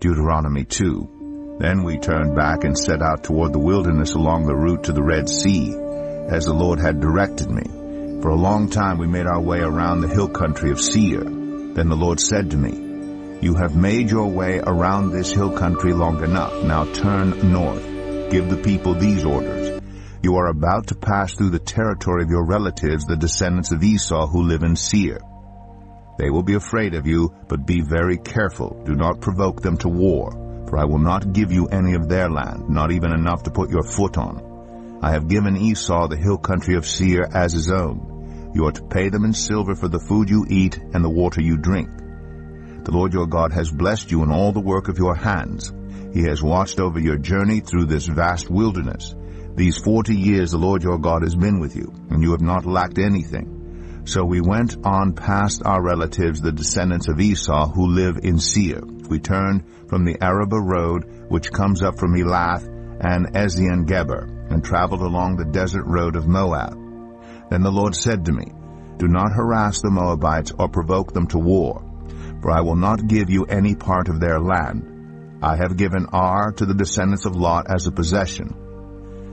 Deuteronomy 2. Then we turned back and set out toward the wilderness along the route to the Red Sea, as the Lord had directed me. For a long time we made our way around the hill country of Seir. Then the Lord said to me, "You have made your way around this hill country long enough. Now turn north. Give the people these orders. You are about to pass through the territory of your relatives, the descendants of Esau who live in Seir. They will be afraid of you, but be very careful. Do not provoke them to war, for I will not give you any of their land, not even enough to put your foot on. I have given Esau the hill country of Seir as his own. You are to pay them in silver for the food you eat and the water you drink. The Lord your God has blessed you in all the work of your hands. He has watched over your journey through this vast wilderness. These 40 years the Lord your God has been with you, and you have not lacked anything. So we went on past our relatives, the descendants of Esau, who live in Seir. We turned from the Arabah road, which comes up from Elath and Ezion-Geber, and traveled along the desert road of Moab. Then the Lord said to me, "Do not harass the Moabites or provoke them to war, for I will not give you any part of their land. I have given Ar to the descendants of Lot as a possession."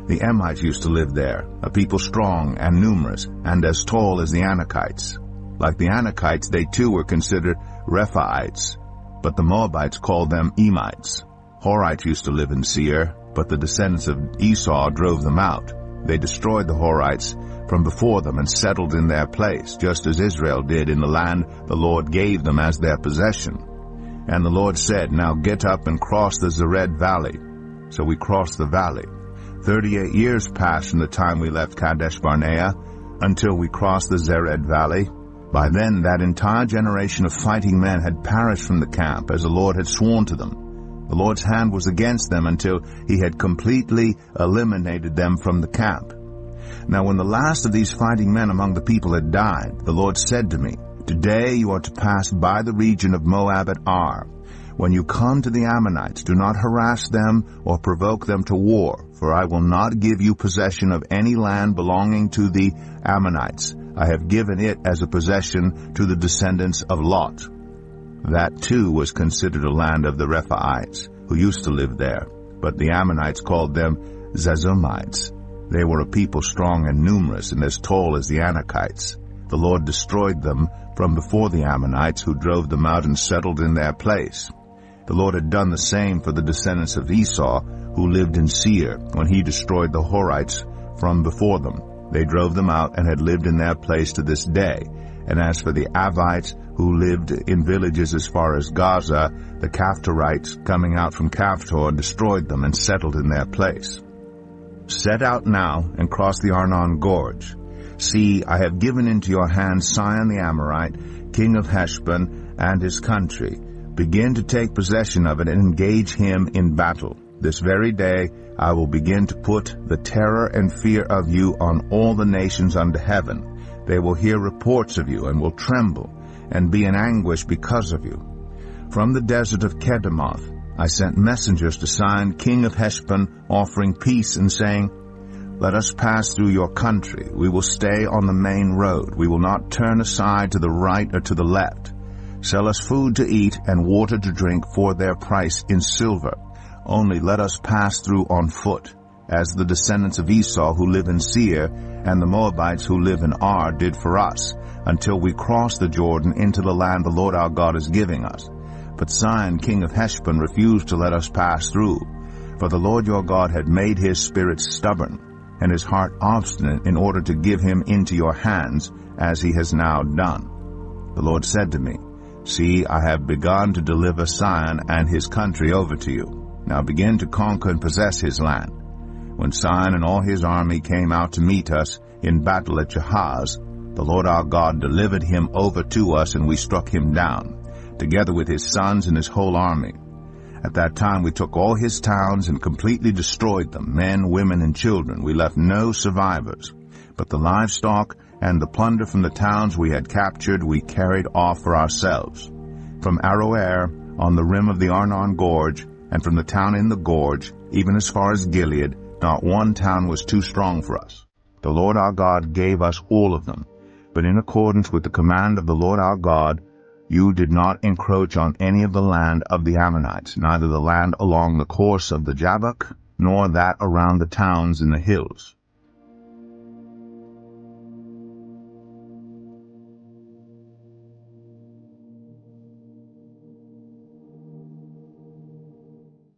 The Emites used to live there, a people strong and numerous, and as tall as the Anakites. Like the Anakites, they too were considered Rephaites, but the Moabites called them Emites. Horites used to live in Seir, but the descendants of Esau drove them out. They destroyed the Horites from before them and settled in their place, just as Israel did in the land the Lord gave them as their possession. And the Lord said, "Now get up and cross the Zered valley." So we crossed the valley. 38 years passed from the time we left Kadesh Barnea until we crossed the Zered valley. By then that entire generation of fighting men had perished from the camp, as the Lord had sworn to them. The Lord's hand was against them until he had completely eliminated them from the camp. Now when the last of these fighting men among the people had died, the Lord said to me, "Today you are to pass by the region of Moab at Ar. When you come to the Ammonites, do not harass them or provoke them to war, for I will not give you possession of any land belonging to the Ammonites. I have given it as a possession to the descendants of Lot." That too was considered a land of the Rephaites, who used to live there, but the Ammonites called them Zazumites. They were a people strong and numerous and as tall as the Anakites. The Lord destroyed them from before the Ammonites, who drove them out and settled in their place. The Lord had done the same for the descendants of Esau, who lived in Seir, when he destroyed the Horites from before them. They drove them out and had lived in their place to this day. And as for the Avites, who lived in villages as far as Gaza, the Caphtorites, coming out from Caphtor, destroyed them and settled in their place. Set out now and cross the Arnon Gorge. See, I have given into your hand Sihon the Amorite, king of Heshbon, and his country. Begin to take possession of it and engage him in battle. This very day I will begin to put the terror and fear of you on all the nations under heaven. They will hear reports of you and will tremble and be in anguish because of you. From the desert of Kedemoth I sent messengers to Sihon, king of Heshbon, offering peace and saying, "Let us pass through your country. We will stay on the main road. We will not turn aside to the right or to the left. Sell us food to eat and water to drink for their price in silver. Only let us pass through on foot, as the descendants of Esau who live in Seir and the Moabites who live in Ar did for us, until we cross the Jordan into the land the Lord our God is giving us." But Sihon, king of Heshbon, refused to let us pass through, for the Lord your God had made his spirit stubborn and his heart obstinate in order to give him into your hands, as he has now done. The Lord said to me, "See, I have begun to deliver Sihon and his country over to you. Now begin to conquer and possess his land." When Sihon and all his army came out to meet us in battle at Jahaz, the Lord our God delivered him over to us, and we struck him down, together with his sons and his whole army. At that time we took all his towns and completely destroyed them, men, women, and children. We left no survivors. But the livestock and the plunder from the towns we had captured we carried off for ourselves. From Aroer on the rim of the Arnon Gorge, and from the town in the gorge, even as far as Gilead, not one town was too strong for us. The Lord our God gave us all of them. But in accordance with the command of the Lord our God, You did not encroach on any of the land of the Ammonites, neither the land along the course of the Jabbok, nor that around the towns in the hills.